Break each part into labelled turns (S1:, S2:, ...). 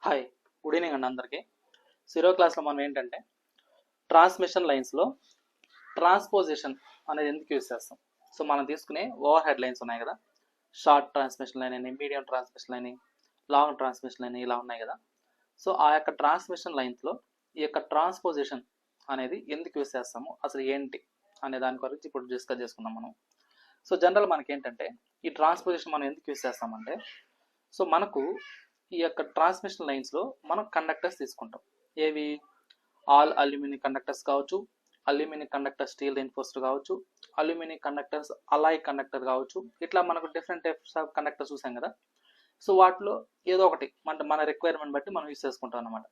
S1: Hi, good evening అండి అందరికీ. Zero క్లాస్లో మనం ఏంటంటే ట్రాన్స్మిషన్ లైన్స్లో ట్రాన్స్పోజిషన్ అనేది ఎందుకు యూజ్ చేస్తాం. సో మనం తీసుకునే ఓవర్ హెడ్ లైన్స్ ఉన్నాయి కదా, షార్ట్ ట్రాన్స్మిషన్ లైన్ అని, medium transmission line, long transmission line ఇలా ఉన్నాయి కదా. సో ఆ యొక్క ట్రాన్స్మిషన్ లైన్స్లో ఈ యొక్క ట్రాన్స్పోజిషన్ అనేది ఎందుకు యూజ్ చేస్తాము, అసలు ఏంటి అనే దాని గురించి ఇప్పుడు డిస్కస్ చేసుకుందాం మనం. సో జనరల్ మనకి ఏంటంటే ఈ ట్రాన్స్పోజిషన్ మనం ఎందుకు యూజ్ చేస్తామంటే, సో మనకు ఈ యొక్క ట్రాన్స్మిషన్ లైన్స్లో మనం కండక్టర్స్ తీసుకుంటాం. ఏవి? ఆల్ అల్యూమినియం కండక్టర్స్ కావచ్చు, అల్యూమినియం కండక్టర్ స్టీల్ రీన్ఫోర్స్డ్ కావచ్చు, అల్యూమినియం కండక్టర్స్ అలాయ్ కండక్టర్ కావచ్చు. ఇట్లా మనకు డిఫరెంట్ టైప్స్ ఆఫ్ కండక్టర్స్ చూసాం కదా. సో వాటిలో ఏదో ఒకటి మన రిక్వైర్మెంట్ బట్టి మనం యూజ్ చేసుకుంటాం అనమాట.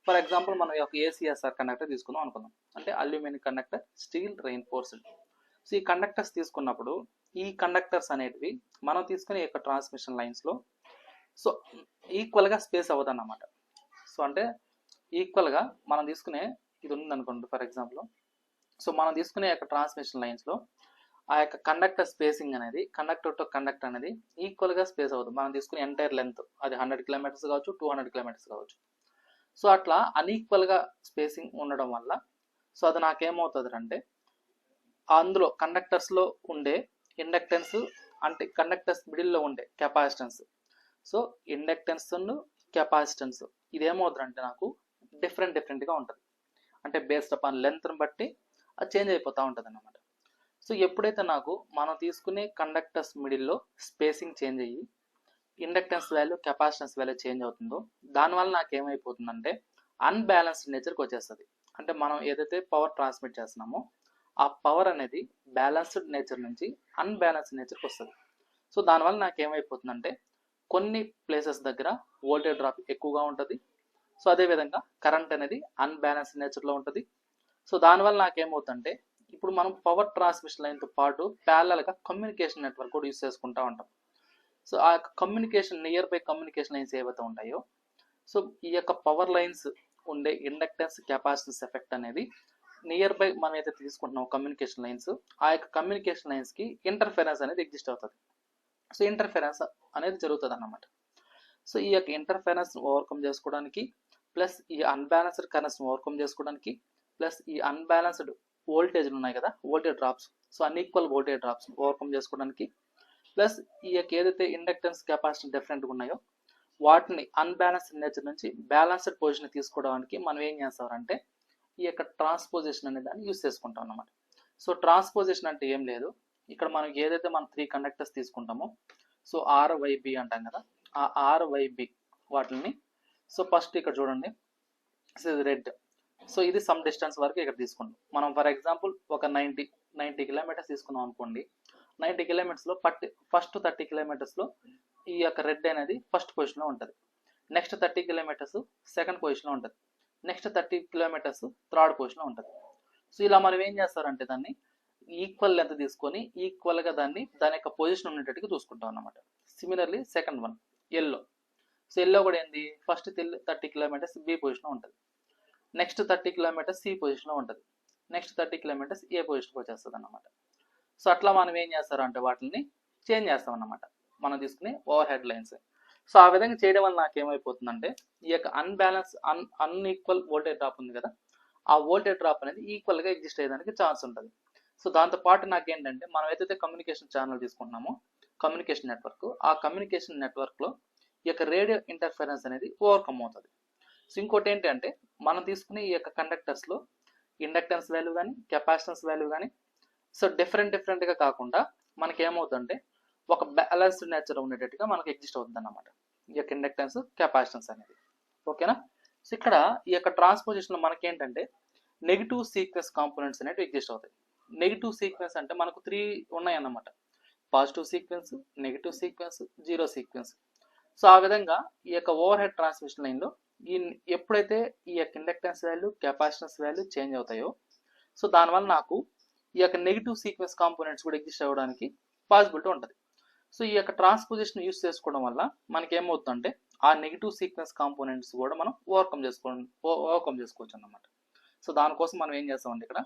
S1: ఫర్ ఎగ్జాంపుల్ మనం ఒక ఏసీఎస్ఆర్ కండక్టర్ తీసుకుందాం అనుకుందాం, అంటే aluminium conductor steel reinforced. So ఈ కండక్టర్స్ తీసుకున్నప్పుడు ఈ కండక్టర్స్ అనేటివి మనం తీసుకునే యొక్క ట్రాన్స్మిషన్ లైన్స్లో సో ఈక్వల్గా స్పేస్ అవ్వదు అన్నమాట. సో అంటే ఈక్వల్గా మనం తీసుకునే ఇది ఉందనుకోండి ఫర్ ఎగ్జాంపుల్. సో మనం తీసుకునే యొక్క ట్రాన్స్మిషన్ లైన్స్లో ఆ యొక్క కండక్టర్ స్పేసింగ్ అనేది కండక్టర్ టు కండక్టర్ అనేది ఈక్వల్గా స్పేస్ అవ్వదు. మనం తీసుకునే ఎంటైర్ లెంత్ అది 100 కిలోమీటర్స్ కావచ్చు, 200 కిలోమీటర్స్ కావచ్చు. సో అట్లా అన్ఈక్వల్గా స్పేసింగ్ ఉండడం వల్ల సో అది నాకేమవుతుంది అంటే, అందులో కండక్టర్స్లో ఉండే ఇండక్టెన్స్ అంటే కండక్టర్స్ మిడిల్లో ఉండే కెపాసిటెన్స్, సో ఇండక్టెన్స్ కెపాసిటెన్స్ ఇదేమవుతుందంటే నాకు డిఫరెంట్గా ఉంటుంది. అంటే బేస్డ్ అపాన్ లెంత్ని బట్టి అది చేంజ్ అయిపోతూ ఉంటుంది అన్నమాట. సో ఎప్పుడైతే నాకు మనం తీసుకునే కండక్టర్స్ మిడిల్లో స్పేసింగ్ చేంజ్ అయ్యి inductance value capacitance value change అవుతుందో, దానివల్ల నాకు ఏమైపోతుందంటే అన్బ్యాలెన్స్డ్ నేచర్కి వచ్చేస్తుంది. అంటే మనం ఏదైతే పవర్ ట్రాన్స్మిట్ చేస్తున్నామో ఆ పవర్ అనేది బ్యాలెన్స్డ్ నేచర్ నుంచి అన్బ్యాలెన్స్డ్ నేచర్కి వస్తుంది. సో దానివల్ల నాకు ఏమైపోతుందంటే కొన్ని ప్లేసెస్ దగ్గర వోల్టేజ్ డ్రాప్ ఎక్కువగా ఉంటుంది. సో అదేవిధంగా కరెంట్ అనేది అన్బ్యాలెన్స్డ్ నేచర్లో ఉంటుంది. సో దానివల్ల నాకేమవుతుందంటే ఇప్పుడు మనం పవర్ ట్రాన్స్మిషన్ లైన్తో పాటు ప్యారలల్గా కమ్యూనికేషన్ నెట్వర్క్ కూడా యూస్ చేసుకుంటూ ఉంటాం. సో ఆ యొక్క communication near by communication lines ఏవైతే ఉంటాయో, సో ఈ యొక్క పవర్ లైన్స్ ఉండే ఇండక్టెన్స్ కెపాసిటెన్స్ ఎఫెక్ట్ అనేది నియర్ బై మనం ఏదైతే తీసుకుంటున్నాం కమ్యూనికేషన్ లైన్స్, ఆ యొక్క కమ్యూనికేషన్ లైన్స్కి ఇంటర్ఫెరెన్స్ అనేది ఎగ్జిస్ట్ అవుతుంది. సో ఇంటర్ఫెరెన్స్ అనేది జరుగుతుంది అన్నమాట. సో ఈ యొక్క ఇంటర్ఫెరెన్స్ ఓవర్కమ్ చేసుకోవడానికి, ప్లస్ ఈ అన్బ్యాలెన్స్డ్ కరెంట్స్ ఓవర్కమ్ చేసుకోవడానికి, ప్లస్ ఈ అన్బ్యాలెన్స్డ్ వోల్టేజ్లు ఉన్నాయి కదా, voltage drops, so unequal voltage drops overcome చేసుకోవడానికి, ప్లస్ ఈ యొక్క ఏదైతే ఇండక్టెన్స్ కెపాసిటీ డిఫరెంట్గా ఉన్నాయో వాటిని అన్బ్యాలెన్స్డ్ నేచర్ నుంచి బ్యాలెన్స్డ్ పొజిషన్ తీసుకోవడానికి మనం ఏం చేస్తామంటే ఈ యొక్క ట్రాన్స్పోజిషన్ అనే దాన్ని యూస్ చేసుకుంటాం అన్నమాట. సో ట్రాన్స్పోజిషన్ అంటే ఏం లేదు, ఇక్కడ మనం ఏదైతే మనం 3 కండక్టర్స్ తీసుకుంటామో, సో ఆర్వైబి అంటాం కదా, ఆ ఆర్వైబి వాటిని సో ఫస్ట్ ఇక్కడ చూడండి, ఇది రెడ్. సో ఇది సమ్ డిస్టెన్స్ వరకు ఇక్కడ తీసుకుంటాం. మనం ఫర్ ఎగ్జాంపుల్ ఒక 90 కిలోమీటర్స్ తీసుకున్నాం అనుకోండి. 90 కిలోమీటర్స్లో ఫస్ట్ 30 కిలోమీటర్స్లో ఈ యొక్క రెడ్ అనేది ఫస్ట్ పొజిషన్లో ఉంటుంది. నెక్స్ట్ 30 కిలోమీటర్స్ సెకండ్ పొజిషన్లో ఉంటుంది. నెక్స్ట్ 30 కిలోమీటర్స్ థర్డ్ పొజిషన్లో ఉంటుంది. సో ఇలా మనం ఏం చేస్తారంటే దాన్ని ఈక్వల్ లెంత్ తీసుకొని ఈక్వల్గా దాని యొక్క పొజిషన్ ఉండేటట్టుగా చూసుకుంటాం అన్నమాట. Similarly second one yellow. So yellow కూడా ఏంది, ఫస్ట్ 30 కిలోమీటర్స్ బి పొజిషన్లో ఉంటుంది. నెక్స్ట్ 30 కిలోమీటర్స్ సి పొజిషన్లో ఉంటుంది. నెక్స్ట్ 30 కిలోమీటర్స్ ఏ పొజిషన్కి వచ్చేస్తుంది అన్నమాట. సో అట్లా మనం ఏం చేస్తారంటే వాటిని చేంజ్ చేస్తాం అన్నమాట మనం తీసుకునే ఓవర్ హెడ్ లైన్స్. సో ఆ విధంగా చేయడం వల్ల నాకు ఏమైపోతుందంటే ఈ యొక్క అన్ఈక్వల్ వోల్టేజ్ డ్రాప్ ఉంది కదా, ఆ వోల్టేజ్ డ్రాప్ అనేది ఈక్వల్గా ఎగ్జిస్ట్ అయ్యేదానికి ఛాన్స్ ఉంటుంది. సో దాంతోపాటు నాకేంటంటే మనం ఏదైతే కమ్యూనికేషన్ ఛానల్ తీసుకుంటున్నామో కమ్యూనికేషన్ నెట్వర్క్, ఆ కమ్యూనికేషన్ నెట్వర్క్లో ఈ యొక్క రేడియో ఇంటర్ఫరెన్స్ అనేది ఓవర్కమ్ అవుతుంది. సో ఇంకోటి ఏంటంటే మనం తీసుకునే ఈ యొక్క కండక్టర్స్లో ఇండక్టెన్స్ వాల్యూ కానీ కెపాసిటెన్స్ వాల్యూ కానీ సో డిఫరెంట్గా కాకుండా మనకి ఏమవుతుందంటే ఒక బ్యాలెన్స్డ్ నేచర్ ఉండేటట్టుగా మనకి ఎగ్జిస్ట్ అవుతుంది అన్నమాట ఈ యొక్క ఇండక్టెన్స్ కెపాసిటెన్స్ అనేది. ఓకేనా? సో ఇక్కడ ఈ యొక్క ట్రాన్స్పోజిషన్లో మనకి ఏంటంటే నెగిటివ్ సీక్వెన్స్ కాంపోనెంట్స్ అనేవి ఎగ్జిస్ట్ అవుతాయి. నెగిటివ్ సీక్వెన్స్ అంటే మనకు 3 ఉన్నాయన్నమాట, positive sequence, negative sequence, zero sequence. So ఆ విధంగా ఈ యొక్క ఓవర్ హెడ్ ట్రాన్స్మిషన్ లైన్లో ఎప్పుడైతే ఈ యొక్క inductance value capacitance value change అవుతాయో సో దానివల్ల నాకు ఈ యొక్క నెగిటివ్ సీక్వెన్స్ కాంపోనెంట్స్ కూడా ఎగ్జిస్ట్ అవ్వడానికి పాసిబిలిటీ ఉంటుంది. సో ఈ యొక్క ట్రాన్స్పోజిషన్ యూస్ చేసుకోవడం వల్ల మనకి ఏమవుతుందంటే ఆ నెగిటివ్ సీక్వెన్స్ కాంపోనెంట్స్ కూడా మనం ఓవర్కమ్ చేసుకోవచ్చు అన్నమాట. సో దానికోసం మనం ఏం చేస్తామంటే ఇక్కడ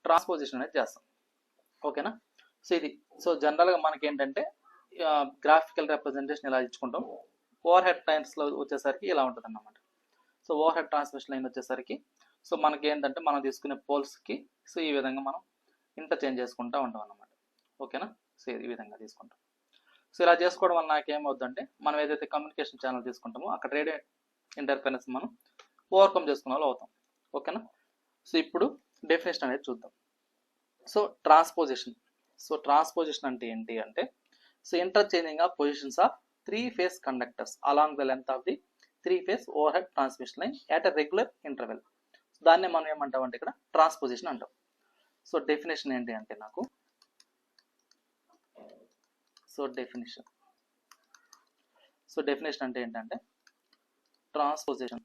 S1: ట్రాన్స్పోజిషన్ అనేది చేస్తాం. ఓకేనా? సో ఇది సో జనరల్గా మనకి ఏంటంటే గ్రాఫికల్ రిప్రజెంటేషన్ ఇలా ఇచ్చుకుంటాం. ఓవర్ హెడ్ లైన్స్లో వచ్చేసరికి ఇలా ఉంటుంది అన్నమాట. So over head transmission line వచ్చేసరికి సో మనకి ఏంటంటే మనం తీసుకునే పోల్స్కి సో ఈ విధంగా మనం ఇంటర్చేంజ్ చేసుకుంటూ ఉంటాం అన్నమాట. ఓకేనా? సో ఈ విధంగా తీసుకుంటాం. సో ఇలా చేసుకోవడం వల్ల నాకేమవుతుందంటే మనం ఏదైతే కమ్యూనికేషన్ ఛానల్ తీసుకుంటామో అక్కడ రేడియో ఇంటర్ఫరెన్స్ మనం ఓవర్కమ్ చేసుకునే వాళ్ళు అవుతాం. ఓకేనా? సో ఇప్పుడు డెఫినేషన్ అనేది చూద్దాం. సో ట్రాన్స్పోజిషన్ అంటే ఏంటి అంటే so interchanging of positions of 3 phase conductors along the length of the 3 phase over head transmission line at a regular interval. దాన్నే మనం ఏమంటాం అంటే ఇక్కడ ట్రాన్స్పోజిషన్ అంటాం. సో డెఫినేషన్ ఏంటి అంటే నాకు డెఫినేషన్ అంటే ఏంటంటే transposition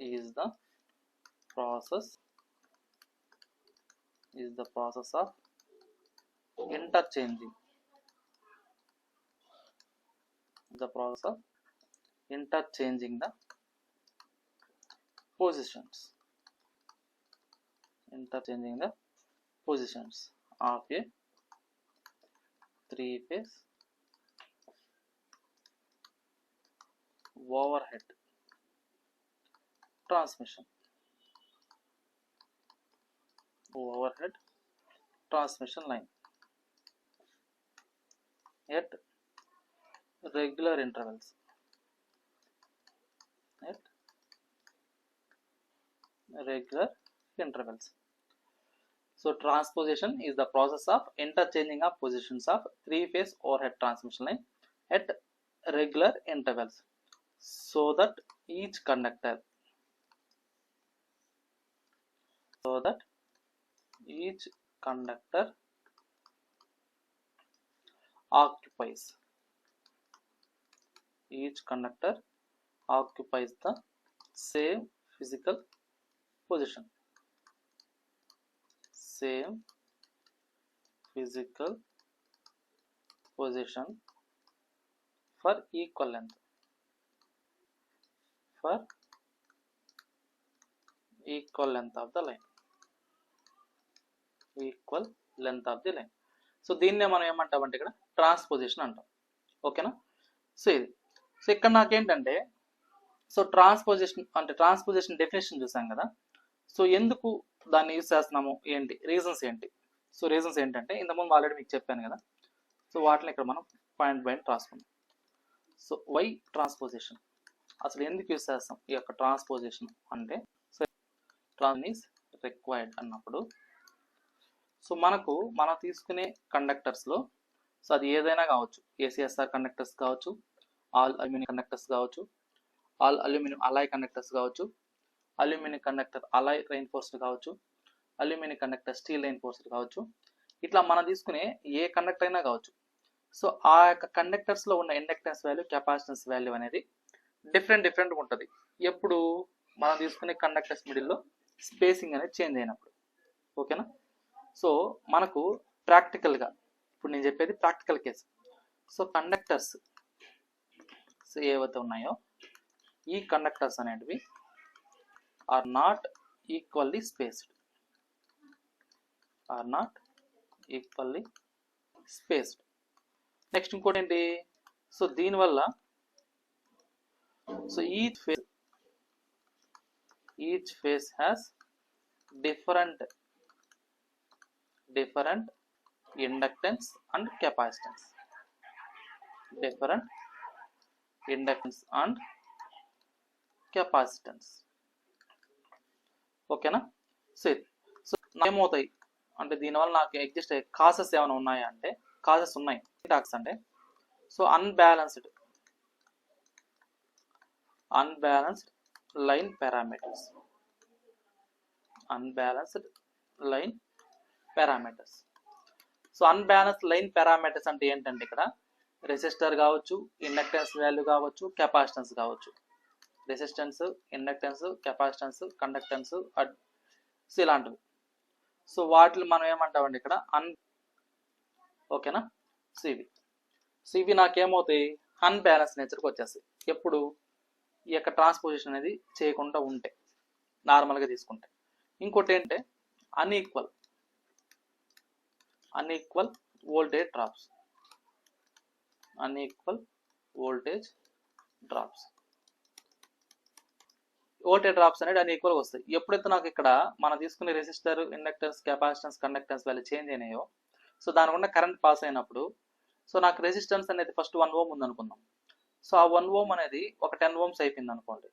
S1: is the process of interchanging the positions of a 3 phase overhead transmission line at regular intervals. So transposition is the process of interchanging of positions of 3 phase overhead transmission line at regular intervals so that each conductor occupies the same physical position for equal length of the line. So దీన్నే మనం ఏమంటామంటే ఇక్కడ transposition అంటాం. ఓకేనా? So ఇది so ఇక్కడ నాకేంటంటే so transposition definition చూసాం కదా. సో ఎందుకు దాన్ని యూజ్ చేస్తున్నాము ఏంటి రీజన్స్ ఏంటి? సో రీజన్స్ ఏంటంటే ఇంతకుముందు ఆల్రెడీ మీకు చెప్పాను కదా. సో వాటిని ఇక్కడ మనం పాయింట్ బై రాసుకుందాం. సో వై ట్రాన్స్పోజిషన్, అసలు ఎందుకు యూజ్ చేస్తాం ఈ యొక్క ట్రాన్స్పోజిషన్ అంటే సో ట్రాన్స్ రిక్వైర్డ్ అన్నప్పుడు సో మనం తీసుకునే కండక్టర్స్లో సో అది ఏదైనా కావచ్చు, ఏసీఎస్ఆర్ కండక్టర్స్ కావచ్చు, ఆల్ అల్యూమినియం కండక్టర్స్ కావచ్చు, ఆల్ అల్యూమినియం అలాయ్ కండక్టర్స్ కావచ్చు, అల్యూమినియం కండక్టర్ అలాయ్ రెయిన్ఫోర్స్డ్ కావచ్చు, అల్యూమినియం కండక్టర్ స్టీల్ రెయిన్ఫోర్స్డ్ కావచ్చు. ఇట్లా మనం తీసుకునే ఏ కండక్టర్ అయినా కావచ్చు. సో ఆ యొక్క కండక్టర్స్లో ఉన్న ఇండక్టెన్స్ వాల్యూ, కెపాసిటెన్స్ వాల్యూ అనేది డిఫరెంట్ ఉంటుంది ఎప్పుడు మనం తీసుకునే కండక్టర్స్ మిడిల్లో స్పేసింగ్ అనేది చేంజ్ అయినప్పుడు. ఓకేనా? సో మనకు ప్రాక్టికల్గా ఇప్పుడు నేను చెప్పేది practical case. So conductors so ఏవైతే ఉన్నాయో ఈ కండక్టర్స్ అనేటివి are not equally spaced. Next ఇంకోటి ఏంటి? సో దీనివల్ల so each phase has different inductance and capacitance. ఓకేనా? సో ఏమవుతాయి అంటే దీనివల్ల నాకు ఎగ్జిస్ట్ అయ్యే కాసెస్ ఏమైనా ఉన్నాయా అంటే కాసెస్ ఉన్నాయి. టాక్స్ అంటే so unbalanced line parameters. So unbalance line parameters అంటే ఏంటంటే ఇక్కడ రెసిస్టర్ కావచ్చు, ఇండక్టెన్స్ వాల్యూ కావచ్చు, కెపాసిటెన్స్ కావచ్చు. Resistance, inductance, capacitance, conductance so ఇలాంటివి. సో వాటిని మనం ఏమంటామండి ఇక్కడ ఓకేనా? సివి నాకేమవుతాయి అన్బ్యాలెన్స్ నేచర్కి వచ్చేస్తాయి ఎప్పుడు ఈ యొక్క ట్రాన్స్పోజిషన్ అనేది చేయకుండా ఉంటే, నార్మల్గా తీసుకుంటే. ఇంకోటి ఏంటంటే unequal voltage drops. Unequal voltage drops. Voltage drops అనేది అన్ఈక్వల్ వస్తాయి. ఎప్పుడైతే నాకు ఇక్కడ మనం తీసుకునే resistor, inductors, capacitance, conductance value change అయినాయో, సో దాని గుండా కరెంట్ పాస్ అయినప్పుడు, సో నాకు రెసిస్టెన్స్ అనేది ఫస్ట్ 1 ఓం ఉంది అనుకుందాం. సో ఆ 1 ఓం అనేది ఒక 10 ఓమ్స్ అయిపోయింది అనుకోండి.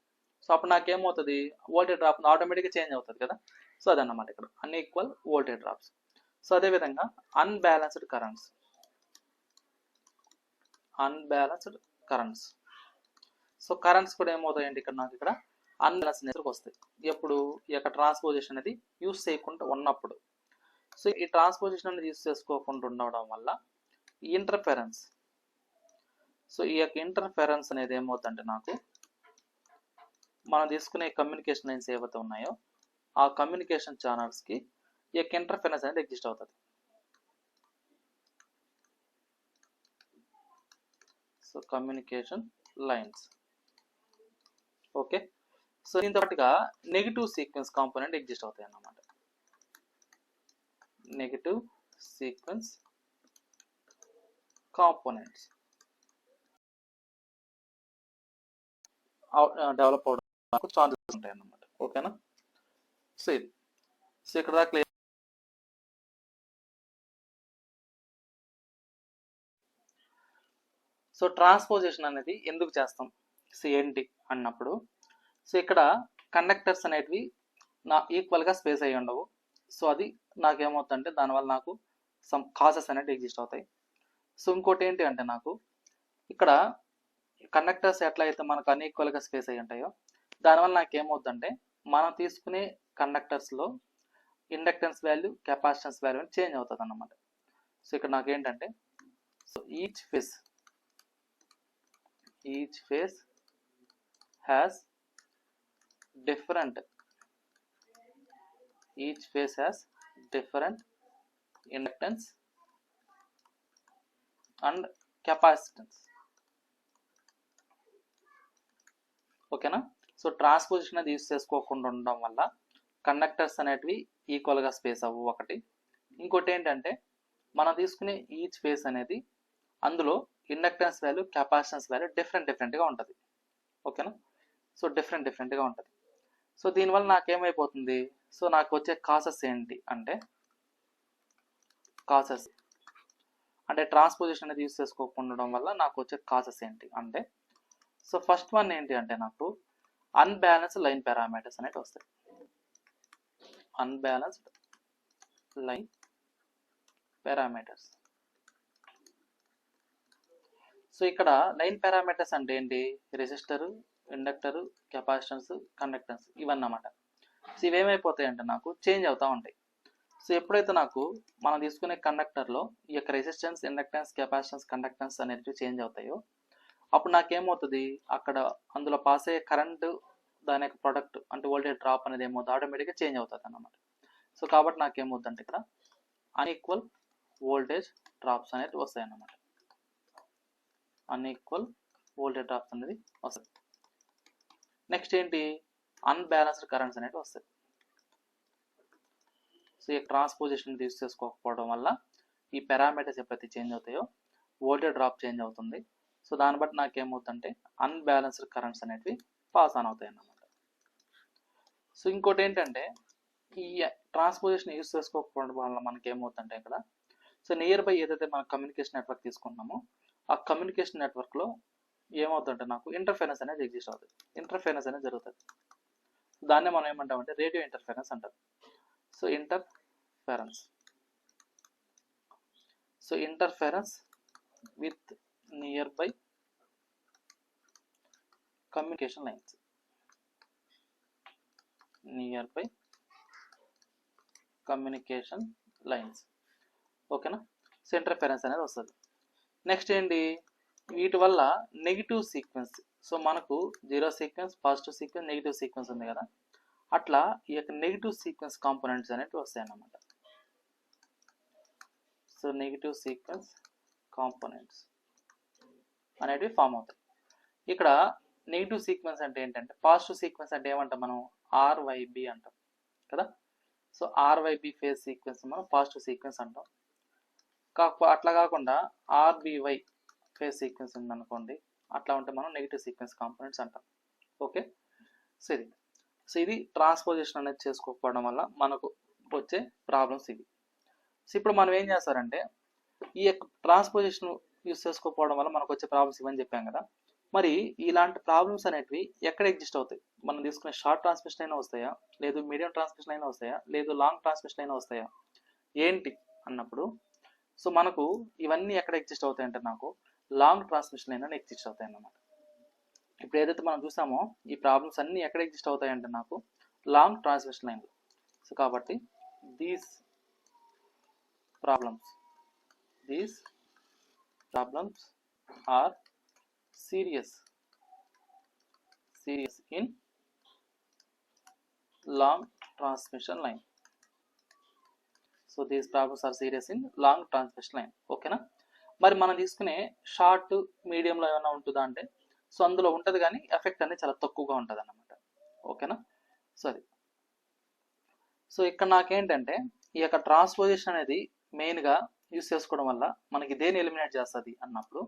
S1: సో అప్పుడు నాకేమవుతుంది, వోల్టేజ్ డ్రాప్ ఆటోమేటిక్గా చేంజ్ అవుతుంది కదా. సో అదన్నమాట ఇక్కడ అన్ఈక్వల్ వోల్టేజ్ డ్రాప్స్. సో అదేవిధంగా అన్బ్యాలెన్స్డ్ కరెంట్స్. సో కరెంట్స్ కూడా ఏమవుతాయండి ఇక్కడ నాకు ఇక్కడ అన్బ్యాలెన్స్ నేచర్కి వస్తాయి. ఎప్పుడు ఈ యొక్క ట్రాన్స్పోజిషన్ అనేది యూస్ చేయకుండా ఉన్నప్పుడు. సో ఈ ట్రాన్స్పోజిషన్ అనేది యూస్ చేసుకోకుండా ఉండడం వల్ల ఇంటర్ఫెరెన్స్. సో ఈ యొక్క ఇంటర్ఫెరెన్స్ అనేది ఏమవుతుందంటే నాకు మనం తీసుకునే కమ్యూనికేషన్ లైన్స్ ఏవైతే ఉన్నాయో ఆ కమ్యూనికేషన్ ఛానల్స్కి ఈ యొక్క ఇంటర్ఫెరెన్స్ అనేది ఎగ్జిస్ట్ అవుతుంది. So communication lines. Okay. So దీంతో పాటుగా నెగిటివ్ సీక్వెన్స్ కాంపోనెంట్ ఎగ్జిస్ట్ అవుతాయి అన్నమాట. నెగిటివ్ సీక్వెన్స్ కాంపోనెంట్స్ డెవలప్ అవడానికి ఛాన్సెస్ ఉంటాయి అన్నమాట. ఓకేనా. సో ఇది సో ఇక్కడ దాకా క్లియర్. సో ట్రాన్స్పోజిషన్ అనేది ఎందుకు చేస్తాం ఏంటి అన్నప్పుడు, సో ఇక్కడ కండక్టర్స్ అనేటివి నా ఈక్వల్గా స్పేస్ అయ్యి ఉండవు. సో అది నాకేమవుతుందంటే దానివల్ల నాకు సమ్ కాజెస్ అనేవి ఎగ్జిస్ట్ అవుతాయి. సో ఇంకోటి ఏంటి అంటే నాకు ఇక్కడ కండక్టర్స్ ఎట్లయితే మనకు అన్ఈక్వల్గా స్పేస్ అయ్యి ఉంటాయో దానివల్ల నాకు ఏమవుతుందంటే మనం తీసుకునే కండక్టర్స్లో inductance value, capacitance value change అవుతుంది అన్నమాట. సో ఇక్కడ నాకు ఏంటంటే so each phase has different inductance and capacitance. ఓకేనా. సో ట్రాన్స్పోజిషన్ అది యూస్ చేసుకోకుండా ఉండడం వల్ల కండక్టర్స్ అనేటివి ఈక్వల్గా స్పేస్ అవ్వు ఒకటి. ఇంకోటి ఏంటంటే మనం తీసుకునే ఈచ్ ఫేస్ అనేది అందులో ఇండక్టెన్స్ వాల్యూ, కెపాసిటెన్స్ వాల్యూ డిఫరెంట్గా ఉంటుంది. ఓకేనా. సో డిఫరెంట్గా ఉంటుంది. సో దీనివల్ల నాకేమైపోతుంది, సో నాకు వచ్చే కాసెస్ ఏంటి అంటే ట్రాన్స్పోజిషన్ అనేది యూస్ చేసుకోకుండా ఉండడం వల్ల నాకు వచ్చే కాసెస్ ఏంటి అంటే, సో ఫస్ట్ వన్ ఏంటి అంటే నాకు అన్బ్యాలెన్స్డ్ లైన్ పారామీటర్స్ అనేవి వస్తాయి. Unbalanced line parameters. సో ఇక్కడ లైన్ పారామీటర్స్ అంటే ఏంటి, రెసిస్టరు, ఇండక్టరు, కెపాసిటెన్స్, కండక్టెన్స్ ఇవన్నమాట. సో ఇవేమైపోతాయి అంటే నాకు చేంజ్ అవుతూ ఉంటాయి. సో ఎప్పుడైతే నాకు మనం తీసుకునే కండక్టర్లో ఈ యొక్క రెసిస్టెన్స్, ఇండక్టెన్స్, కెపాసిటెన్స్, కండక్టెన్స్ అనేవి చేంజ్ అవుతాయో అప్పుడు నాకేమవుతుంది, అక్కడ అందులో పాస్ అయ్యే కరెంటు దాని యొక్క ప్రొడక్ట్ అంటే వోల్టేజ్ డ్రాప్ అనేది ఏమవుతుంది, ఆటోమేటిక్గా చేంజ్ అవుతుంది అన్నమాట. సో కాబట్టి నాకేమవుతుంది అంటే ఇక్కడ అన్ఈక్వల్ వోల్టేజ్ డ్రాప్స్ అనేది వస్తాయి అన్నమాట. అన్ఈక్వల్ వోల్టేజ్ డ్రాప్స్ అనేది వస్తాయి. నెక్స్ట్ ఏంటి, అన్బ్యాలెన్స్డ్ కరెంట్స్ అనేవి వస్తాయి. సో ఈ ట్రాన్స్పోజిషన్ యూస్ చేసుకోకపోవడం వల్ల ఈ పారామీటర్స్ ఎప్పుడైతే చేంజ్ అవుతాయో వోల్టేజ్ డ్రాప్ చేంజ్ అవుతుంది. సో దాన్ని బట్టి నాకేమవుతుందంటే అన్బ్యాలెన్స్డ్ కరెంట్స్ అనేవి పాస్ ఆన్ అవుతాయి అన్నమాట. సో ఇంకోటి ఏంటంటే ఈ ట్రాన్స్పోజిషన్ యూస్ చేసుకోకపోవడం వల్ల మనకి ఏమవుతుందంటే ఇక్కడ సో నియర్ బై ఏదైతే మనం కమ్యూనికేషన్ నెట్వర్క్ తీసుకుంటున్నామో ఆ కమ్యూనికేషన్ నెట్వర్క్లో ఏమవుతుందంటే నాకు ఇంటర్ఫెరెన్స్ అనేది ఎగ్జిస్ట్ అవుతుంది. ఇంటర్ఫెరెన్స్ అనేది జరుగుతుంది. దాన్నే మనం ఏమంటామంటే రేడియో ఇంటర్ఫెరెన్స్ అంటారు. So interference with near by communication lines. ఓకేనా. సో ఇంటర్ఫెరెన్స్ అనేది వస్తుంది. నెక్స్ట్ ఏంటి, వీటి వల్ల నెగిటివ్ సీక్వెన్స్. సో మనకు zero sequence, positive sequence, negative sequence ఉంది కదా, అట్లా ఈ యొక్క నెగిటివ్ సీక్వెన్స్ కాంపోనెంట్స్ అనేవి వస్తాయి అన్నమాట. సో నెగిటివ్ సీక్వెన్స్ కాంపోనెంట్స్ అనేటివి ఫామ్ అవుతాయి. ఇక్కడ నెగిటివ్ సీక్వెన్స్ అంటే ఏంటంటే, పాజిటివ్ సీక్వెన్స్ అంటే ఏమంటాం మనం, ఆర్వైబి అంటాం కదా. సో ఆర్వైబి ఫేజ్ సీక్వెన్స్ మనం పాజిటివ్ సీక్వెన్స్ అంటాం. అట్లా కాకుండా ఆర్బివై ఫేజ్ సీక్వెన్స్ ఉందనుకోండి, అట్లా ఉంటే మనం నెగిటివ్ సీక్వెన్స్ కాంపోనెంట్స్ అంటాం. ఓకే, సో ఇది ట్రాన్స్పోజిషన్ అనేది చేసుకోకపోవడం వల్ల మనకు వచ్చే ప్రాబ్లమ్స్ ఇవి. సో ఇప్పుడు మనం ఏం చేస్తారంటే ఈ యొక్క ట్రాన్స్పోజిషన్ యూస్ చేసుకోకపోవడం వల్ల మనకు వచ్చే ప్రాబ్లమ్స్ ఇవని చెప్పాం కదా. మరి ఇలాంటి ప్రాబ్లమ్స్ అనేటివి ఎక్కడ ఎగ్జిస్ట్ అవుతాయి? మనం తీసుకునే షార్ట్ ట్రాన్స్మిషన్ అయినా వస్తాయా, లేదు మీడియం ట్రాన్స్మిషన్ అయినా వస్తాయా, లేదు లాంగ్ ట్రాన్స్మిషన్ అయినా వస్తాయా, ఏంటి అన్నప్పుడు సో మనకు ఇవన్నీ ఎక్కడ ఎగ్జిస్ట్ అవుతాయి అంటే నాకు లాంగ్ ట్రాన్స్మిషన్ అయినా ఎగ్జిస్ట్ అవుతాయి అన్నమాట. ఇప్పుడు ఏదైతే మనం చూసామో ఈ ప్రాబ్లమ్స్ అన్నీ ఎక్కడ ఎగ్జిస్ట్ అవుతాయి అంటే నాకు లాంగ్ ట్రాన్స్మిషన్ లైన్లో. సో కాబట్టి these problems are serious in long transmission line. So these problems are serious in long transmission line. ఓకేనా? మరి మనం తీసుకునే షార్ట్ మీడియంలో ఏమైనా ఉంటుందా అంటే సో అందులో ఉంటుంది, కానీ ఎఫెక్ట్ అనేది చాలా తక్కువగా ఉంటుంది అన్నమాట. ఓకేనా? సో అది సో ఇక్కడ నాకేంటంటే ఈ యొక్క ట్రాన్స్పోజిషన్ అనేది మెయిన్గా యూస్ చేసుకోవడం వల్ల మనకి దేని ఎలిమినేట్ చేస్తుంది అన్నప్పుడు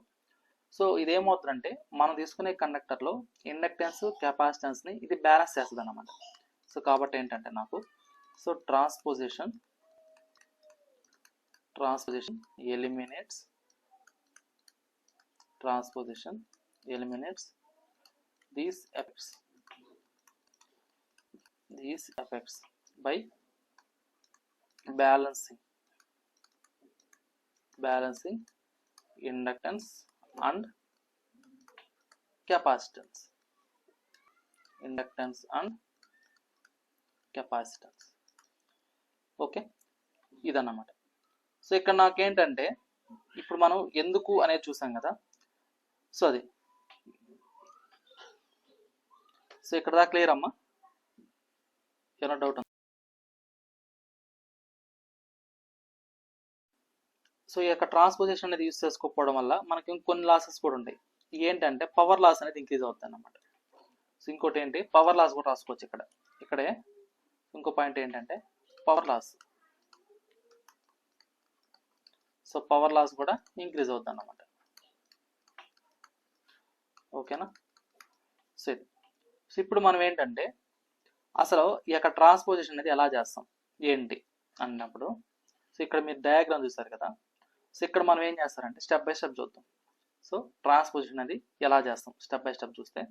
S1: సో ఇదేమవుతుందంటే మనం తీసుకునే కండక్టర్లో ఇండక్టెన్స్ కెపాసిటెన్స్ని ఇది బ్యాలెన్స్ చేస్తుంది అన్నమాట. సో కాబట్టి ఏంటంటే నాకు so transposition eliminates these effects by balancing inductance and capacitance. Okay, ఇదన్నమాట. సో ఇక్కడ నాకేంటంటే ఇప్పుడు మనం ఎందుకు అనేది చూసాం కదా. సో అది సో ఇక్కడ దా క్లియర్ అమ్మా? ఏమైనా డౌట్? సో ఈ యొక్క ట్రాన్స్పోజిషన్ అనేది యూస్ చేసుకోకపోవడం వల్ల మనకి ఇంకొన్ని లాసెస్ కూడా ఉంటాయి. ఏంటంటే పవర్ లాస్ అనేది ఇంక్రీజ్ అవుతుంది అన్నమాట. సో ఇంకోటి ఏంటి, పవర్ లాస్ కూడా రాసుకోవచ్చు ఇక్కడే. ఇంకో పాయింట్ ఏంటంటే power loss. So power loss కూడా ఇంక్రీజ్ అవుతుంది అన్నమాట. ఓకేనా? సో ఇప్పుడు మనం ఏంటంటే అసలు ఈ యొక్క ట్రాన్స్పోజిషన్ అనేది ఎలా చేస్తాం ఏంటి అన్నప్పుడు సో ఇక్కడ మీరు డయాగ్రామ్ చూసారు కదా. సో ఇక్కడ మనం ఏం చేస్తారంటే స్టెప్ బై స్టెప్ చూద్దాం. సో ట్రాన్స్పోజిషన్ అనేది ఎలా చేస్తాం స్టెప్ బై స్టెప్ చూస్తే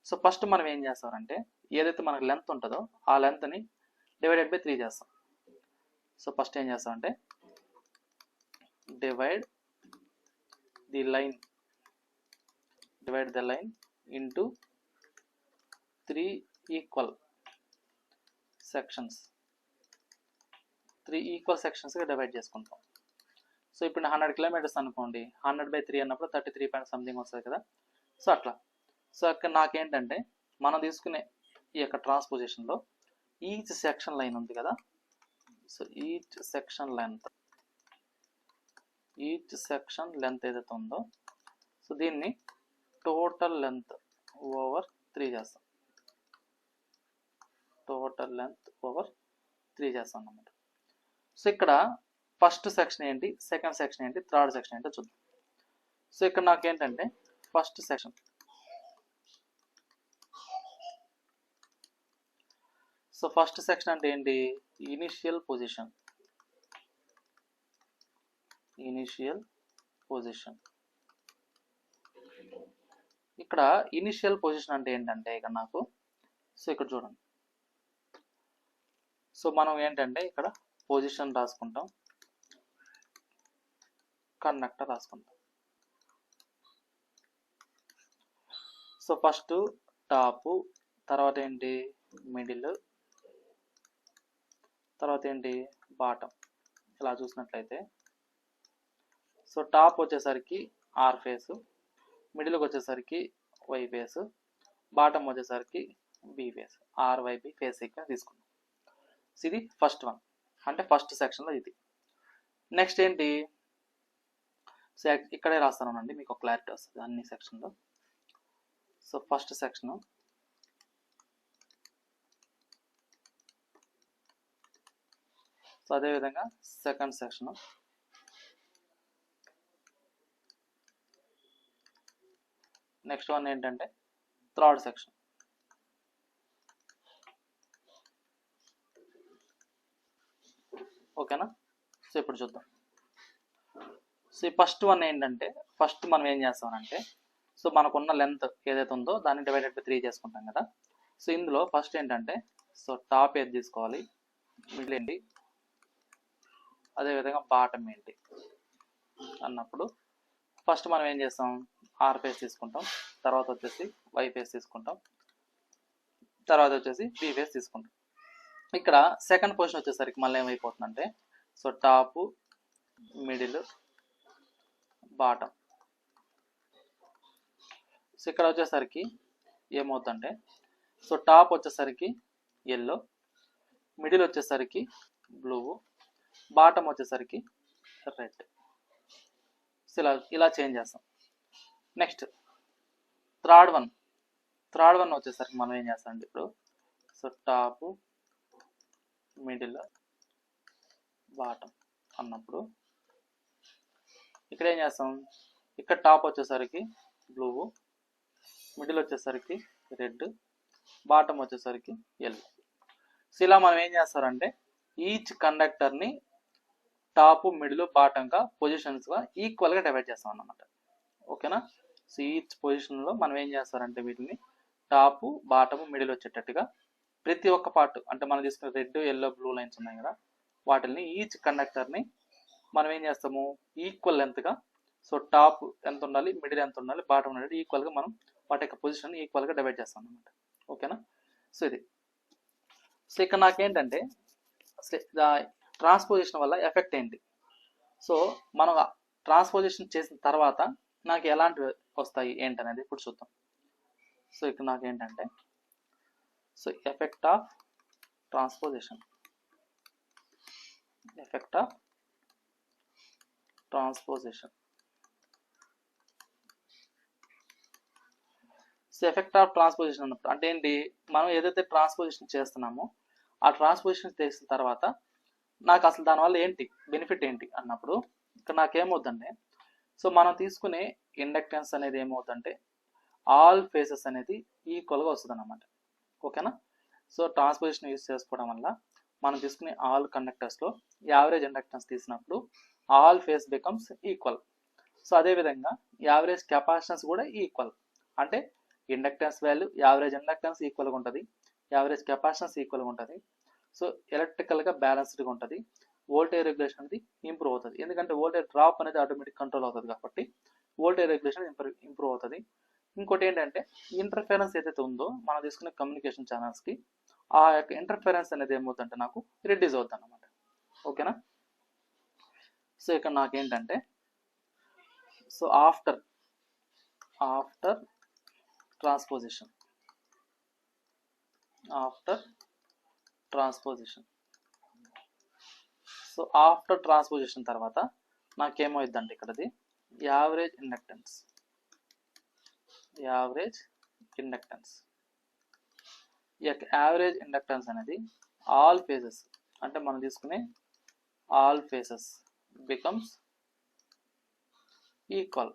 S1: సో ఫస్ట్ మనం ఏం చేస్తామంటే ఏదైతే మనకు లెంత్ ఉంటుందో ఆ లెంత్ని డివైడెడ్ బై 3 చేస్తాం. సో ఫస్ట్ ఏం చేస్తామంటే divide the line into 3 equal sections. 3 equal sections గా డివైడ్ చేసుకుంటాం. సో ఇప్పుడు 100 కిలోమీటర్స్ అనుకోండి, 100/3 అన్నప్పుడు 33 పాయింట్ సంథింగ్ వస్తుంది కదా. సో అట్లా. సో అక్కడ నాకేంటంటే మనం తీసుకునే ఈ యొక్క ట్రాన్స్పోజిషన్లో ఈచ్ సెక్షన్ లైన్ ఉంది కదా. సో ఈచ్ సెక్షన్ లెంత్ ఏదైతే ఉందో సో దీన్ని టోటల్ లెంత్ ఓవర్ 3 చేస్తాం. అన్నమాట. సో ఇక్కడ ఫస్ట్ సెక్షన్ ఏంటి, సెకండ్ సెక్షన్ ఏంటి, థర్డ్ సెక్షన్ ఏంటో చూద్దాం. సో ఇక్కడ నాకేంటంటే ఫస్ట్ సెక్షన్ అంటే ఏంటి, ఇనిషియల్ పొజిషన్. ఇక్కడ ఇనిషియల్ పొజిషన్ అంటే ఏంటంటే ఇక్కడ నాకు సో ఇక్కడ చూడండి. సో మనం ఏంటంటే ఇక్కడ పొజిషన్ రాసుకుంటాం, కండక్టర్ రాసుకుంటాం. సో ఫస్ట్ టాప్, తర్వాత ఏంటి మిడిల్, తర్వాత ఏంటి బాటమ్. ఇలా చూసినట్లయితే సో టాప్ వచ్చేసరికి ఆర్ ఫేస్, మిడిల్కి వచ్చేసరికి వై ఫేస్, బాటమ్ వచ్చేసరికి B phase, RYB phase sequence తీసుకున్నాం. సో ఇది ఫస్ట్ వన్ అంటే ఫస్ట్ సెక్షన్లో ఇది. నెక్స్ట్ ఏంటి, సో ఇక్కడే రాస్తానండి మీకు ఒక క్లారిటీ వస్తుంది అన్ని సెక్షన్లో. సో ఫస్ట్ సెక్షను సో అదేవిధంగా సెకండ్ సెక్షను, నెక్స్ట్ వన్ ఏంటంటే థర్డ్ సెక్షన్. ఓకేనా? సో ఇప్పుడు చూద్దాం. సో ఈ ఫస్ట్ వన్ ఏంటంటే, ఫస్ట్ మనం ఏం చేస్తామంటే, సో మనకున్న లెంత్ ఏదైతే ఉందో దాన్ని డివైడెడ్ బై 3 చేసుకుంటాం కదా. సో ఇందులో ఫస్ట్ ఏంటంటే, సో టాప్ ఏది తీసుకోవాలి, మిడిల్ ఏంటి, అదేవిధంగా బాటమ్ ఏంటి అన్నప్పుడు ఫస్ట్ మనం ఏం చేస్తాం, ఆర్ ఫేస్ తీసుకుంటాం, తర్వాత వచ్చేసి వై ఫేస్ తీసుకుంటాం, తర్వాత వచ్చేసి బి ఫేస్ తీసుకుంటాం. ఇక్కడ సెకండ్ పొజిషన్ వచ్చేసరికి మళ్ళీ ఏమైపోతుందంటే, so top, middle, bottom. So ఇక్కడ వచ్చేసరికి ఏమవుతుందంటే, సో టాప్ వచ్చేసరికి ఎల్లో, మిడిల్ వచ్చేసరికి బ్లూ, బాటమ్ వచ్చేసరికి రెడ్. సో ఇలా చేంజ్ చేస్తాం. నెక్స్ట్ థర్డ్ వన్ వచ్చేసరికి మనం ఏం చేస్తామంటే ఇప్పుడు, సో టాప్, మిడిల్, బాటమ్ అన్నప్పుడు ఇక్కడ ఏం చేస్తాం, ఇక్కడ టాప్ వచ్చేసరికి బ్లూ, మిడిల్ వచ్చేసరికి రెడ్, బాటమ్ వచ్చేసరికి ఎల్లో. సో ఇలా మనం ఏం చేస్తారంటే ఈచ్ కండక్టర్ని టాప్, మిడిల్, బాటంగా పొజిషన్స్గా ఈక్వల్గా డివైడ్ చేస్తాం అన్నమాట. ఓకేనా? సో ఈచ్ పొజిషన్లో మనం ఏం చేస్తారంటే వీటిని టాప్, బాటమ్, మిడిల్ వచ్చేటట్టుగా ప్రతి ఒక్క పార్ట్, అంటే మనం తీసుకున్న రెడ్, ఎల్లో, బ్లూ లైన్స్ ఉన్నాయి కదా, వాటిని ఈచ్ కండక్టర్ని మనం ఏం చేస్తాము ఈక్వల్ లెంత్గా, సో టాప్ ఎంత ఉండాలి, మిడిల్ ఎంత ఉండాలి, బాటమ్ ఉండాలి, ఈక్వల్గా మనం వాటి యొక్క పొజిషన్ ఈక్వల్గా డివైడ్ చేస్తాం అనమాట. ఓకేనా? సో ఇది. సో ఇక్కడ నాకేంటంటే ట్రాన్స్పోజిషన్ వల్ల ఎఫెక్ట్ ఏంటి, సో మనం ట్రాన్స్పోజిషన్ చేసిన తర్వాత నాకు ఎలాంటివి వస్తాయి ఏంటనేది ఇప్పుడు చూద్దాం. సో ఇక్కడ నాకేంటంటే, so effect of transposition, so effect of transposition అన్నప్పుడు అంటే ఏంటి, మనం ఏదైతే ట్రాన్స్పోజిషన్ చేస్తున్నామో ఆ ట్రాన్స్పోజిషన్ చేసిన తర్వాత నాకు అసలు దానివల్ల ఏంటి బెనిఫిట్ ఏంటి అన్నప్పుడు ఇక్కడ నాకేమవుతుందంటే, సో మనం తీసుకునే ఇండక్టెన్స్ అనేది ఏమవుతుందంటే ఆల్ ఫేసెస్ అనేది ఈక్వల్గా వస్తుంది అన్నమాట. ఓకేనా? సో ట్రాన్స్పోజిషన్ యూజ్ చేసుకోవడం వల్ల మనం తీసుకునే ఆల్ కండక్టర్స్లో యావరేజ్ ఇండక్టెన్స్ తీసినప్పుడు all face becomes equal. So అదేవిధంగా యావరేజ్ కెపాసిటెన్స్ కూడా ఈక్వల్, అంటే ఇండక్టెన్స్ వాల్యూ యావరేజ్ ఇండక్టెన్స్ ఈక్వల్గా ఉంటుంది, యావరేజ్ కెపాసిటెన్స్ ఈక్వల్గా ఉంటుంది. సో ఎలక్ట్రికల్గా బ్యాలెన్స్డ్గా ఉంటుంది, వోల్టేజ్ రెగ్యులేషన్ అనేది ఇంప్రూవ్ అవుతుంది, ఎందుకంటే వోల్టేజ్ డ్రాప్ అనేది ఆటోమేటిక్ కంట్రోల్ అవుతుంది కాబట్టి వోల్టేజ్ రెగ్యులేషన్ ఇంప్రూవ్ అవుతుంది. ఇంకోటి ఏంటంటే ఇంటర్ఫరెన్స్ ఏదైతే ఉందో మనం తీసుకునే కమ్యూనికేషన్ ఛానల్స్కి ఆ యొక్క ఇంటర్ఫరెన్స్ అనేది ఏమవుతుందంటే నాకు రిడ్యూస్ అవుతుంది అన్నమాట. ఓకేనా? సో ఇక్కడ నాకేంటంటే, so after transposition so after transposition తర్వాత నాకేమవుతుందంటే ఇక్కడది యావరేజ్ ఇండక్టెన్స్. ఈ యొక్క యావరేజ్ ఇండక్టెన్స్ అనేది ఆల్ ఫేజెస్, అంటే మనం తీసుకునే all phases becomes equal.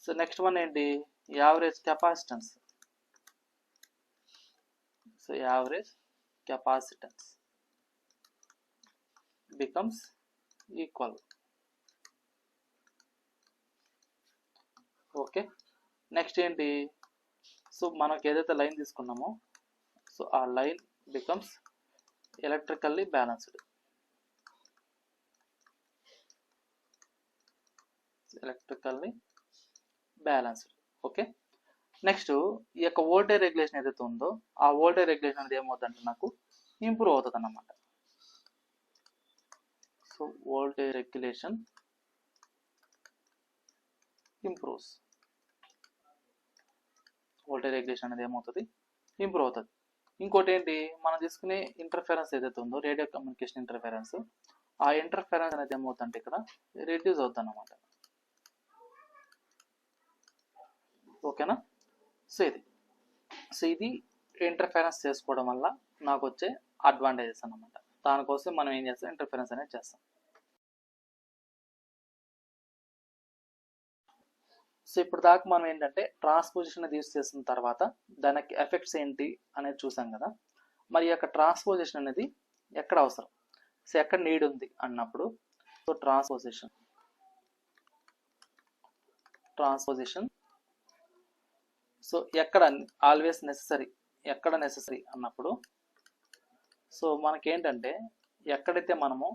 S1: So next one ఏంటి, average capacitance. So average capacitance becomes equal. Okay, next ఏంటి, సో మనకి ఏదైతే లైన్ తీసుకున్నామో సో ఆ line becomes electrically balanced. Okay, next ఈ యొక్క వోల్టేజ్ రెగ్యులేషన్ ఏదైతే ఉందో ఆ వోల్టేజ్ రెగ్యులేషన్ అనేది ఏమవుతుందంటే నాకు ఇంప్రూవ్ అవుతుంది అన్నమాట. So voltage regulation improves. Voltage regulation అనేది ఏమవుతుంది ఇంప్రూవ్ అవుతుంది. ఇంకోటి ఏంటి, మనం తీసుకునే ఇంటర్ఫరెన్స్ ఏదైతే ఉందో రేడియో కమ్యూనికేషన్ ఇంటర్ఫరెన్స్, ఆ ఇంటర్ఫరెన్స్ అనేది ఏమవుతుందంటే ఇక్కడ రిడ్యూస్ అవుతుంది అన్నమాట. ఓకేనా? సో ఇది ఇంటర్ఫరెన్స్ చేసుకోవడం వల్ల నాకు వచ్చే అడ్వాంటేజెస్ అన్నమాట. దానికోసం మనం ఏం చేస్తాం, ఇంటర్ఫరెన్స్ అనేది చేస్తాం. సో ఇప్పుడు దాకా మనం ఏంటంటే ట్రాన్స్పోజిషన్ యూస్ చేసిన తర్వాత దానికి ఎఫెక్ట్స్ ఏంటి అనేది చూసాం కదా. మరి యొక్క ట్రాన్స్పోజిషన్ అనేది ఎక్కడ అవసరం, సో ఎక్కడ నీడ్ ఉంది అన్నప్పుడు, సో ట్రాన్స్పోజిషన్ సో ఎక్కడ ఆల్వేస్ నెసెసరీ, ఎక్కడ నెసెసరీ అన్నప్పుడు, సో మనకేంటంటే ఎక్కడైతే మనము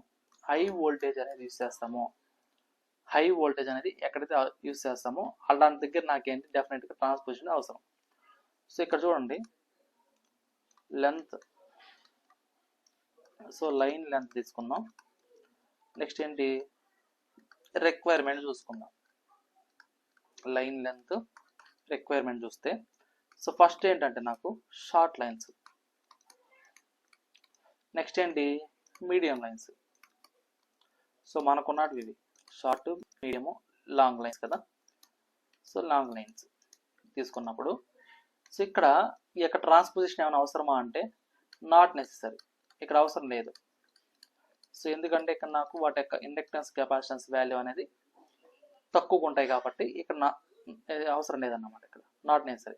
S1: హై వోల్టేజ్ అనేది యూస్ చేస్తామో, హై వోల్టేజ్ అనేది ఎక్కడైతే యూస్ చేస్తామో అలాంటి దగ్గర నాకేంటి డెఫినెట్గా ట్రాన్స్పోజిషన్ అవసరం. సో ఇక్కడ చూడండి లెంత్, సో లైన్ లెంత్ తీసుకుందాం. నెక్స్ట్ ఏంటి రిక్వైర్మెంట్ చూసుకుందాం. లైన్ లెంత్ రిక్వైర్మెంట్ చూస్తే, సో ఫస్ట్ ఏంటంటే నాకు షార్ట్ లైన్స్, నెక్స్ట్ ఏంటి మీడియం లైన్స్. సో మనకున్నట్టు ఇవి షార్ట్, మీడియము, లాంగ్ లైన్స్ కదా. సో లాంగ్ లైన్స్ తీసుకున్నప్పుడు, సో ఇక్కడ ఈ యొక్క ట్రాన్స్పోజిషన్ ఏమైనా అవసరమా అంటే నాట్ నెసెసరీ, ఇక్కడ అవసరం లేదు. సో ఎందుకంటే ఇక్కడ నాకు వాటి యొక్క ఇండక్టెన్స్ కెపాసిటెన్స్ వాల్యూ అనేది తక్కువగా ఉంటాయి కాబట్టి ఇక్కడ అవసరం లేదన్నమాట, ఇక్కడ నాట్ నెసరీ.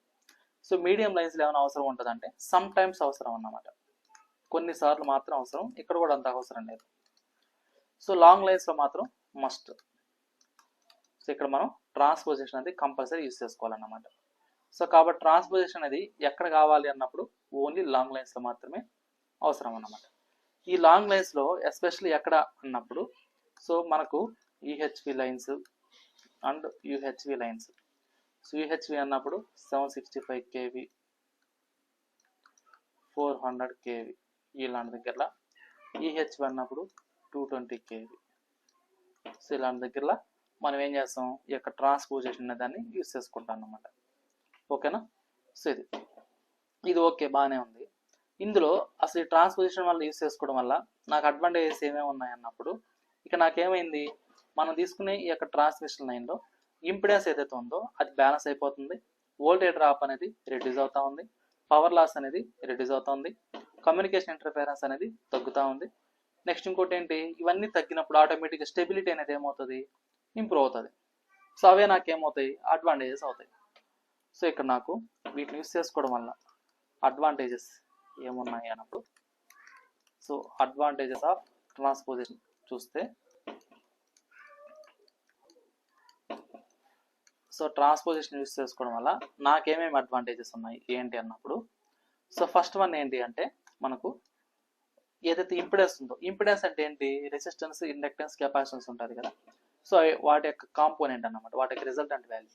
S1: సో మీడియం లైన్స్లో ఏమైనా అవసరం ఉంటుందంటే సమ్ టైమ్స్ అవసరం అన్నమాట, కొన్నిసార్లు మాత్రం అవసరం, ఇక్కడ కూడా అంత అవసరం లేదు. సో లాంగ్ లైన్స్లో మాత్రం మస్ట్. సో ఇక్కడ మనం ట్రాన్స్పోజిషన్ అనేది కంపల్సరీ యూస్ చేసుకోవాలన్నమాట. సో కాబట్టి ట్రాన్స్పోజిషన్ అనేది ఎక్కడ కావాలి అన్నప్పుడు ఓన్లీ లాంగ్ లైన్స్లో మాత్రమే అవసరం అన్నమాట. ఈ లాంగ్ లైన్స్లో ఎస్పెషల్లీ ఎక్కడ అన్నప్పుడు, సో మనకు యూహెచ్వి లైన్స్ అండ్ యూహెచ్వి లైన్స్. సో యూహెచ్వి అన్నప్పుడు 765 kV, 400 kV ఇలాంటి దగ్గరలో, ఈహెచ్వి అన్నప్పుడు 220 kV. సో ఇలాంటి దగ్గరలో మనం ఏం చేస్తాం, ఈ యొక్క ట్రాన్స్పోజిషన్ అనే దాన్ని యూస్ చేసుకుంటాం అన్నమాట. ఓకేనా. సో ఇది ఓకే, బాగానే ఉంది. ఇందులో అసలు ఈ ట్రాన్స్పోజిషన్ వల్ల యూస్ చేసుకోవడం వల్ల నాకు అడ్వాంటేజెస్ ఏమేమి ఉన్నాయి అన్నప్పుడు, ఇక నాకేమైంది, మనం తీసుకునే ఈ యొక్క ట్రాన్స్మిషన్ లైన్లో ఇంపిడెన్స్ ఏదైతే ఉందో అది బ్యాలెన్స్ అయిపోతుంది, వోల్టేజ్ డ్రాప్ అనేది రెడ్యూస్ అవుతా ఉంది, పవర్ లాస్ అనేది రెడ్యూస్ అవుతా ఉంది, కమ్యూనికేషన్ ఇంటర్ఫరెన్స్ అనేది తగ్గుతూ ఉంది. నెక్స్ట్ ఇంకోటి ఏంటి, ఇవన్నీ తగ్గినప్పుడు ఆటోమేటిక్గా స్టెబిలిటీ అనేది ఏమవుతుంది, ఇంప్రూవ్ అవుతుంది. సో అవే నాకేమవుతాయి, అడ్వాంటేజెస్ అవుతాయి. సో ఇక్కడ నాకు వీటిని యూస్ చేసుకోవడం వల్ల అడ్వాంటేజెస్ ఏమున్నాయి అన్నప్పుడు, సో అడ్వాంటేజెస్ ఆఫ్ ట్రాన్స్పోజిషన్ చూస్తే, సో ట్రాన్స్పోజిషన్ యూస్ చేసుకోవడం వల్ల నాకేమేమి అడ్వాంటేజెస్ ఉన్నాయి ఏంటి అన్నప్పుడు, సో ఫస్ట్ వన్ ఏంటి అంటే మనకు ఏదైతే ఇంపిడెన్స్ ఉందో, ఇంపిడెన్స్ అంటే ఏంటి, రెసిస్టెన్స్, ఇండక్టెన్స్, కెపాసిటెన్స్ ఉంటుంది కదా. సో వాటి యొక్క కాంపోనెంట్ అన్నమాట, వాటి యొక్క రిజల్టెంట్ వాల్యూ.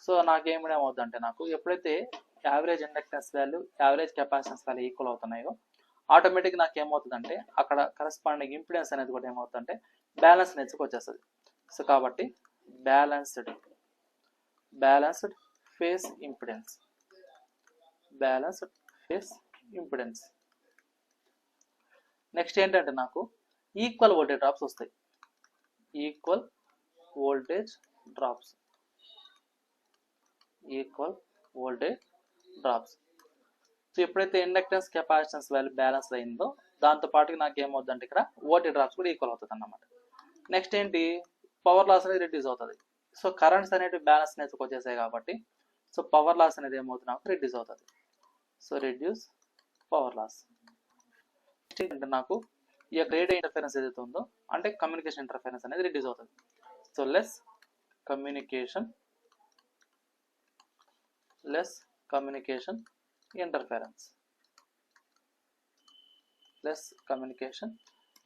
S1: సో నాకేమవుతుంది అంటే, నాకు ఎప్పుడైతే average inductance value, average capacitance value equal అవుతున్నాయో ఆటోమేటిక్గా నాకు ఏమవుతుందంటే అక్కడ కరెస్పాండింగ్ ఇంపిడెన్స్ అనేది కూడా ఏమవుతుందంటే బ్యాలెన్స్ నేర్చుకు వచ్చేస్తుంది. సో కాబట్టి balanced face impedance, balanced face impedance. Next ఏంటంటే నాకు ఈక్వల్ వోల్టేజ్ డ్రాప్స్ వస్తాయి, equal voltage drops, equal voltage drops. So ఎప్పుడైతే ఇండక్టెన్స్ కెపాసిటెన్స్ వాల్యూ బ్యాలెన్స్ అయిందో దాంతో పాటుగా నాకు ఏమవుతుందంటే ఇక్కడ వోల్టేజ్ డ్రాప్స్ కూడా ఈక్వల్ అవుతుంది అన్నమాట. నెక్స్ట్ ఏంటి, పవర్ లాస్ అనేది రిడ్యూస్ అవుతుంది. సో కరెంట్స్ అనేవి బ్యాలెన్స్ నేర్చుకు వచ్చేసాయి కాబట్టి, సో పవర్ లాస్ అనేది ఏమవుతుంది, నాకు రిడ్యూస్ అవుతుంది. So reduce power loss. అంటే నాకు ఈ యొక్క రేడియో ఇంటర్ఫరెన్స్ ఏదైతే ఉందో అంటే కమ్యూనికేషన్ ఇంటర్ఫరెన్స్ అనేది రిడ్యూస్ అవుతుంది. So less communication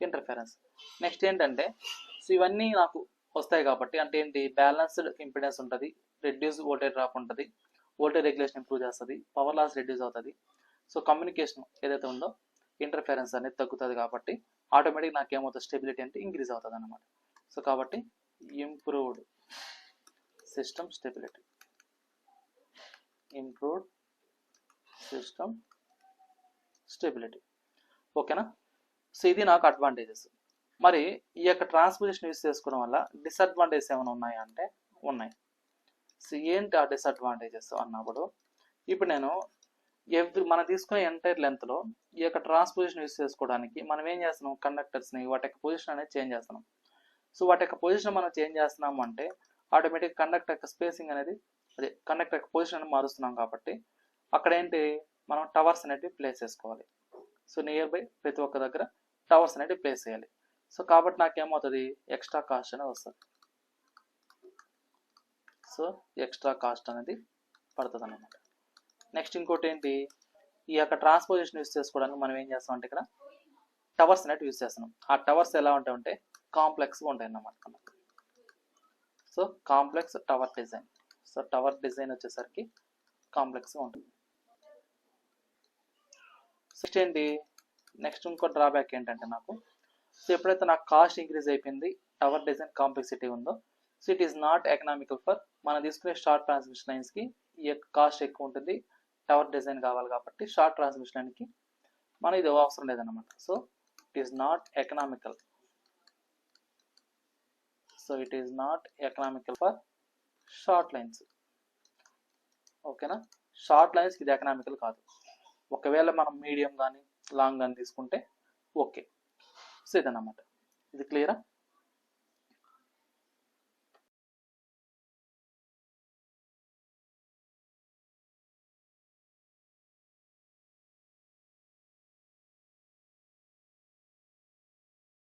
S1: interference, next ఏంటంటే, సో ఇవన్నీ నాకు వస్తాయి కాబట్టి అంటే ఏంటి, బ్యాలెన్స్డ్ ఇంపిడెన్స్ ఉంటుంది, రెడ్యూస్ వోల్టేజ్ డ్రాప్ ఉంటుంది, వోల్టేజ్ రెగ్యులేషన్ ఇంప్రూవ్ చేస్తుంది, పవర్ లాస్ రెడ్యూస్ అవుతుంది. సో కమ్యూనికేషన్ ఏదైతే ఉందో ఇంటర్ఫరెన్స్ అనేది తగ్గుతుంది కాబట్టి ఆటోమేటిక్ నాకు ఏమవుతుంది, స్టెబిలిటీ అంటే ఇంక్రీజ్ అవుతుంది అన్నమాట. సో కాబట్టి improved system stability, improved system stability. ఓకేనా. సో ఇది నాకు అడ్వాంటేజెస్. మరి ఈ యొక్క ట్రాన్స్పోజిషన్ యూస్ చేసుకోవడం వల్ల డిసడ్వాంటేజెస్ ఏమైనా ఉన్నాయా అంటే ఉన్నాయి. సో ఏంటి ఆ డిసడ్వాంటేజెస్ అన్నప్పుడు, ఇప్పుడు నేను మనం తీసుకునే ఎంటైర్ లెంత్లో ఈ యొక్క ట్రాన్స్పోజిషన్ యూస్ చేసుకోవడానికి మనం ఏం చేస్తున్నాం, కండక్టర్స్ని వాటి యొక్క పొజిషన్ అనేది చేంజ్ చేస్తున్నాం. సో వాటి యొక్క పొజిషన్ మనం చేంజ్ చేస్తున్నాము అంటే ఆటోమేటిక్ కండక్టర్ యొక్క స్పేసింగ్ అనేది అదే కండక్టర్ యొక్క పొజిషన్ అనేది మారుస్తున్నాం కాబట్టి అక్కడ ఏంటి మనం టవర్స్ అనేటివి ప్లేస్ చేసుకోవాలి. సో నియర్ బై ప్రతి ఒక్క దగ్గర టవర్స్ అనేటివి ప్లేస్ చేయాలి. సో కాబట్టి నాకేమవుతుంది ఎక్స్ట్రా కాస్ట్ అనేది వస్తుంది. సో ఎక్స్ట్రా కాస్ట్ అనేది పడుతుంది అన్నమాట. నెక్స్ట్ ఇంకోటి ఏంటి, ఈ యొక్క ట్రాన్స్పోజిషన్ యూస్ చేసుకోవడానికి మనం ఏం చేస్తాం అంటే ఇక్కడ టవర్స్ అనేవి యూస్ చేస్తున్నాం. ఆ టవర్స్ ఎలా ఉంటాయంటే కాంప్లెక్స్గా ఉంటాయి అన్నమాట. So complex tower design. So tower design వచ్చేసరికి కాంప్లెక్స్గా ఉంటుంది. నెక్స్ట్ ఏంటి, నెక్స్ట్ ఇంకో డ్రాబ్యాక్ ఏంటంటే నాకు, సో ఎప్పుడైతే నాకు కాస్ట్ ఇంక్రీజ్ అయిపోయింది, టవర్ డిజైన్ కాంప్లెక్సిటీ ఉందో, so it is not economical for మనం తీసుకునే షార్ట్ ట్రాన్స్మిషన్ లైన్స్కి ఈ యొక్క కాస్ట్ ఎక్కువ ఉంటుంది, టవర్ డిజైన్ కావాలి కాబట్టి షార్ట్ ట్రాన్స్మిషన్ లైన్కి మనం ఇది అవసరం లేదన్నమాట. So it is not economical. So it is not economical for short lines. ఓకేనా, షార్ట్ లైన్స్కి ఇది ఎకనామికల్ కాదు. ఒకవేళ మనం మీడియం కానీ లాంగ్ కానీ తీసుకుంటే ఓకే. సో ఇదన్నమాట. ఇది క్లియరా?